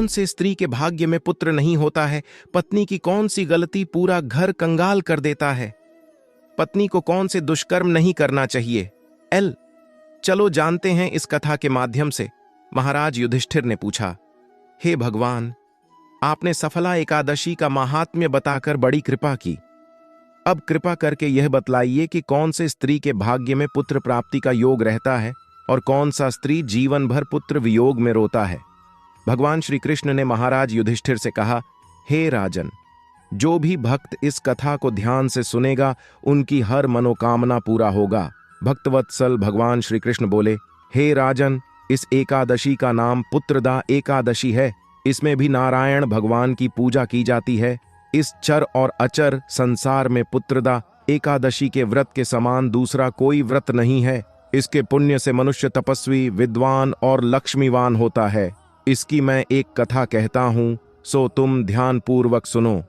कौन से स्त्री के भाग्य में पुत्र नहीं होता है? पत्नी की कौन सी गलती पूरा घर कंगाल कर देता है? पत्नी को कौन से दुष्कर्म नहीं करना चाहिए? चलो जानते हैं इस कथा के माध्यम से। महाराज युधिष्ठिर ने पूछा, हे भगवान, आपने सफला एकादशी का महात्म्य बताकर बड़ी कृपा की। अब कृपा करके यह बतलाइए कि कौन से स्त्री के भाग्य में पुत्र प्राप्ति का योग रहता है और कौन सा स्त्री जीवन भर पुत्र वियोग में रोता है। भगवान श्री कृष्ण ने महाराज युधिष्ठिर से कहा, हे राजन, जो भी भक्त इस कथा को ध्यान से सुनेगा उनकी हर मनोकामना पूरा होगा। भक्तवत्सल भगवान श्री कृष्ण बोले, हे राजन, इस एकादशी का नाम पुत्रदा एकादशी है। इसमें भी नारायण भगवान की पूजा की जाती है। इस चर और अचर संसार में पुत्रदा एकादशी के व्रत के समान दूसरा कोई व्रत नहीं है। इसके पुण्य से मनुष्य तपस्वी, विद्वान और लक्ष्मीवान होता है। इसकी मैं एक कथा कहता हूं, सो तुम ध्यानपूर्वक सुनो।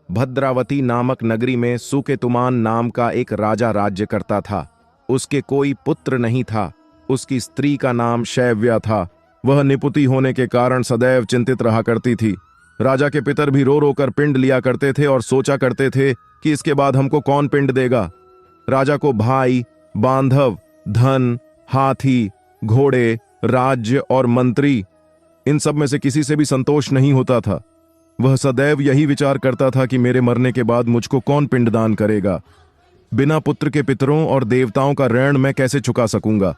भद्रावती नामक नगरी में सुकेतुमान नाम का एक राजा राज्य करता था। उसके कोई पुत्र नहीं था। उसकी स्त्री का नाम शैव्या था। वह निपुति होने के कारण सदैव चिंतित रहा करती थी। राजा के पितर भी रो रो कर पिंड लिया करते थे और सोचा करते थे कि इसके बाद हमको कौन पिंड देगा। राजा को भाई, बांधव, धन, हाथी, घोड़े, राज्य और मंत्री, इन सब में से किसी से भी संतोष नहीं होता था। वह सदैव यही विचार करता था कि मेरे मरने के बाद मुझको कौन पिंडदान करेगा। बिना पुत्र के पितरों और देवताओं का ऋण मैं कैसे चुका सकूंगा।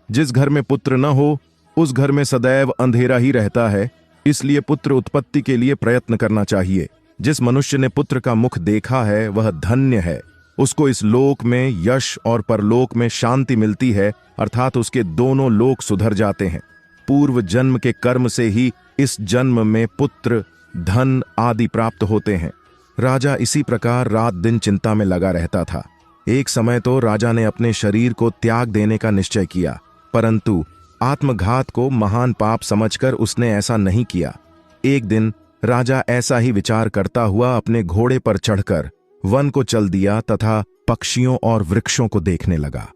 जिस घर में पुत्र न हो उस घर में सदैव अंधेरा ही रहता है। इसलिए पुत्र उत्पत्ति के लिए प्रयत्न करना चाहिए। जिस मनुष्य ने पुत्र का मुख देखा है वह धन्य है। उसको इस लोक में यश और परलोक में शांति मिलती है, अर्थात उसके दोनों लोक सुधर जाते हैं। पूर्व जन्म के कर्म से ही इस जन्म में पुत्र, धन आदि प्राप्त होते हैं। राजा इसी प्रकार रात दिन चिंता में लगा रहता था। एक समय तो राजा ने अपने शरीर को त्याग देने का निश्चय किया, परंतु आत्मघात को महान पाप समझकर उसने ऐसा नहीं किया। एक दिन राजा ऐसा ही विचार करता हुआ अपने घोड़े पर चढ़कर वन को चल दिया तथा पक्षियों और वृक्षों को देखने लगा।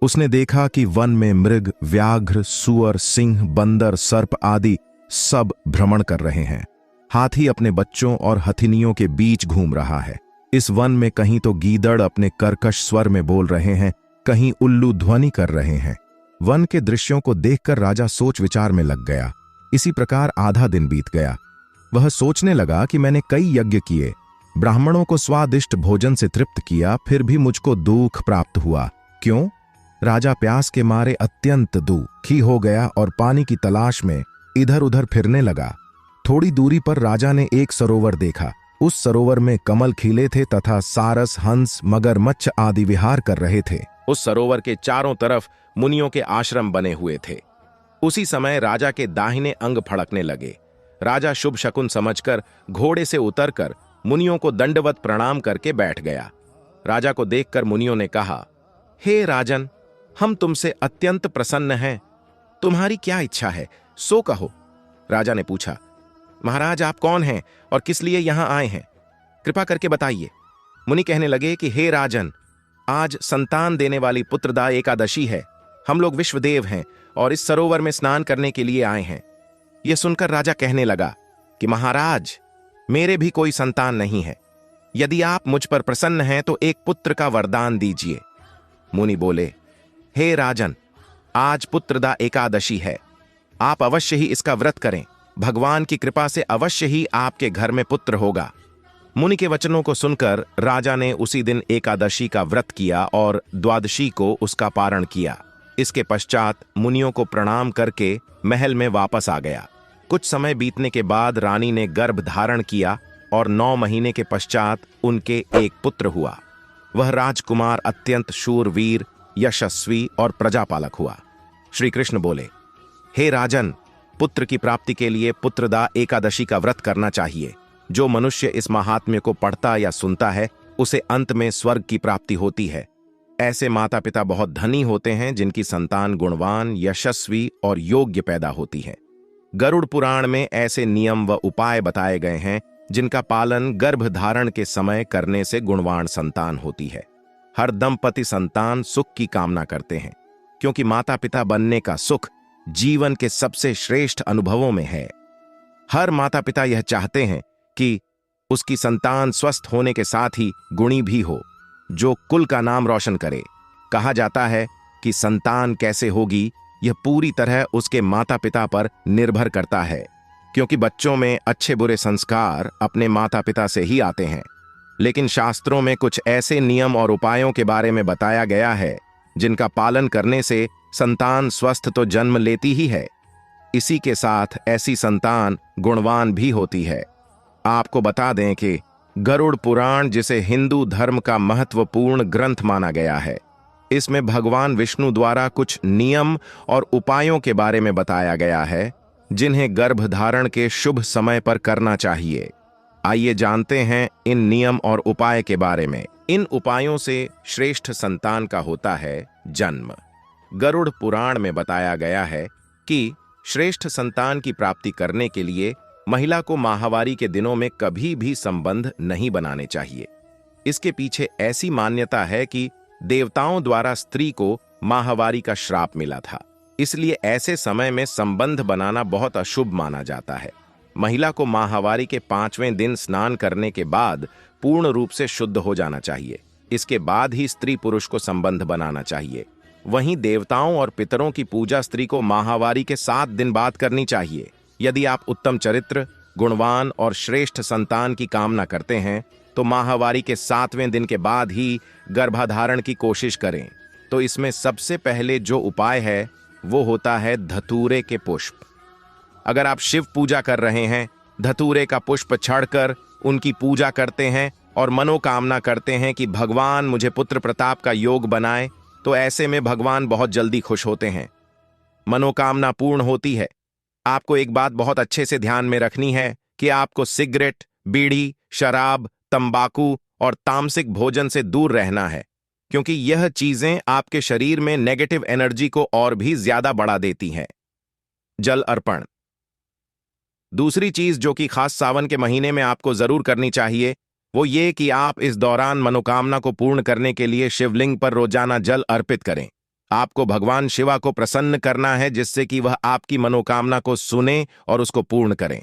उसने देखा कि वन में मृग, व्याघ्र, सुअर, सिंह, बंदर, सर्प आदि सब भ्रमण कर रहे हैं। हाथी अपने बच्चों और हथिनियों के बीच घूम रहा है। इस वन में कहीं तो गीदड़ अपने कर्कश स्वर में बोल रहे हैं, कहीं उल्लू ध्वनि कर रहे हैं। वन के दृश्यों को देखकर राजा सोच विचार में लग गया। इसी प्रकार आधा दिन बीत गया। वह सोचने लगा कि मैंने कई यज्ञ किए, ब्राह्मणों को स्वादिष्ट भोजन से तृप्त किया, फिर भी मुझको दुख प्राप्त हुआ। क्यों? राजा प्यास के मारे अत्यंत दुखी हो गया और पानी की तलाश में इधर उधर फिरने लगा। थोड़ी दूरी पर राजा ने एक सरोवर देखा। उस सरोवर में कमल खिले थे तथा सारस, हंस, मगरमच्छ आदि विहार कर रहे थे। उस सरोवर के चारों तरफ मुनियों के आश्रम बने हुए थे। उसी समय राजा के दाहिने अंग फड़कने लगे। राजा शुभ शकुन समझकर घोड़े से उतरकर मुनियों को दंडवत प्रणाम करके बैठ गया। राजा को देखकर मुनियों ने कहा, हे राजन, हम तुमसे अत्यंत प्रसन्न हैं। तुम्हारी क्या इच्छा है, सो कहो। राजा ने पूछा, महाराज आप कौन हैं और किस लिए यहां आए हैं? कृपा करके बताइए। मुनि कहने लगे कि हे राजन, आज संतान देने वाली पुत्रदा एकादशी है। हम लोग विश्वदेव हैं और इस सरोवर में स्नान करने के लिए आए हैं। यह सुनकर राजा कहने लगा कि महाराज, मेरे भी कोई संतान नहीं है। यदि आप मुझ पर प्रसन्न हैं तो एक पुत्र का वरदान दीजिए। मुनि बोले, हे राजन, आज पुत्रदा एकादशी है। आप अवश्य ही इसका व्रत करें। भगवान की कृपा से अवश्य ही आपके घर में पुत्र होगा। मुनि के वचनों को सुनकर राजा ने उसी दिन एकादशी का व्रत किया और द्वादशी को उसका पारण किया। इसके पश्चात मुनियों को प्रणाम करके महल में वापस आ गया। कुछ समय बीतने के बाद रानी ने गर्भ धारण किया और 9 महीने के पश्चात उनके एक पुत्र हुआ। वह राजकुमार अत्यंत शूरवीर, यशस्वी और प्रजापालक हुआ। श्री कृष्ण बोले, हे राजन, पुत्र की प्राप्ति के लिए पुत्रदा एकादशी का व्रत करना चाहिए। जो मनुष्य इस महात्म्य को पढ़ता या सुनता है उसे अंत में स्वर्ग की प्राप्ति होती है। ऐसे माता पिता बहुत धनी होते हैं जिनकी संतान गुणवान, यशस्वी और योग्य पैदा होती है। गरुड़ पुराण में ऐसे नियम व उपाय बताए गए हैं जिनका पालन गर्भ धारण के समय करने से गुणवान संतान होती है। हर दंपति संतान सुख की कामना करते हैं, क्योंकि माता पिता बनने का सुख जीवन के सबसे श्रेष्ठ अनुभवों में है। हर माता पिता यह चाहते हैं कि उसकी संतान स्वस्थ होने के साथ ही गुणी भी हो, जो कुल का नाम रोशन करे। कहा जाता है कि संतान कैसे होगी यह पूरी तरह उसके माता पिता पर निर्भर करता है, क्योंकि बच्चों में अच्छे बुरे संस्कार अपने माता पिता से ही आते हैं। लेकिन शास्त्रों में कुछ ऐसे नियम और उपायों के बारे में बताया गया है जिनका पालन करने से संतान स्वस्थ तो जन्म लेती ही है, इसी के साथ ऐसी संतान गुणवान भी होती है। आपको बता दें कि गरुड़ पुराण, जिसे हिंदू धर्म का महत्वपूर्ण ग्रंथ माना गया है, इसमें भगवान विष्णु द्वारा कुछ नियम और उपायों के बारे में बताया गया है जिन्हें गर्भधारण के शुभ समय पर करना चाहिए। आइए जानते हैं इन नियम और उपाय के बारे में। इन उपायों से श्रेष्ठ संतान का होता है जन्म। गरुड़ पुराण में बताया गया है कि श्रेष्ठ संतान की प्राप्ति करने के लिए महिला को माहवारी के दिनों में कभी भी संबंध नहीं बनाने चाहिए। इसके पीछे ऐसी मान्यता है कि देवताओं द्वारा स्त्री को माहवारी का श्राप मिला था, इसलिए ऐसे समय में संबंध बनाना बहुत अशुभ माना जाता है। महिला को माहवारी के 5वें दिन स्नान करने के बाद पूर्ण रूप से शुद्ध हो जाना चाहिए। इसके बाद ही स्त्री पुरुष को संबंध बनाना चाहिए। वहीं देवताओं और पितरों की पूजा स्त्री को माहवारी के 7 दिन बाद करनी चाहिए। यदि आप उत्तम चरित्र, गुणवान और श्रेष्ठ संतान की कामना करते हैं तो माहवारी के 7वें दिन के बाद ही गर्भाधारण की कोशिश करें। तो इसमें सबसे पहले जो उपाय है वो होता है धतूरे के पुष्प। अगर आप शिव पूजा कर रहे हैं, धतूरे का पुष्प छाड़कर उनकी पूजा करते हैं और मनोकामना करते हैं कि भगवान मुझे पुत्र प्रताप का योग बनाए, तो ऐसे में भगवान बहुत जल्दी खुश होते हैं, मनोकामना पूर्ण होती है। आपको एक बात बहुत अच्छे से ध्यान में रखनी है कि आपको सिगरेट, बीड़ी, शराब, तंबाकू और तामसिक भोजन से दूर रहना है, क्योंकि यह चीजें आपके शरीर में नेगेटिव एनर्जी को और भी ज्यादा बढ़ा देती हैं। जल अर्पण। दूसरी चीज जो कि खास सावन के महीने में आपको जरूर करनी चाहिए वो ये कि आप इस दौरान मनोकामना को पूर्ण करने के लिए शिवलिंग पर रोजाना जल अर्पित करें। आपको भगवान शिवा को प्रसन्न करना है जिससे कि वह आपकी मनोकामना को सुने और उसको पूर्ण करें।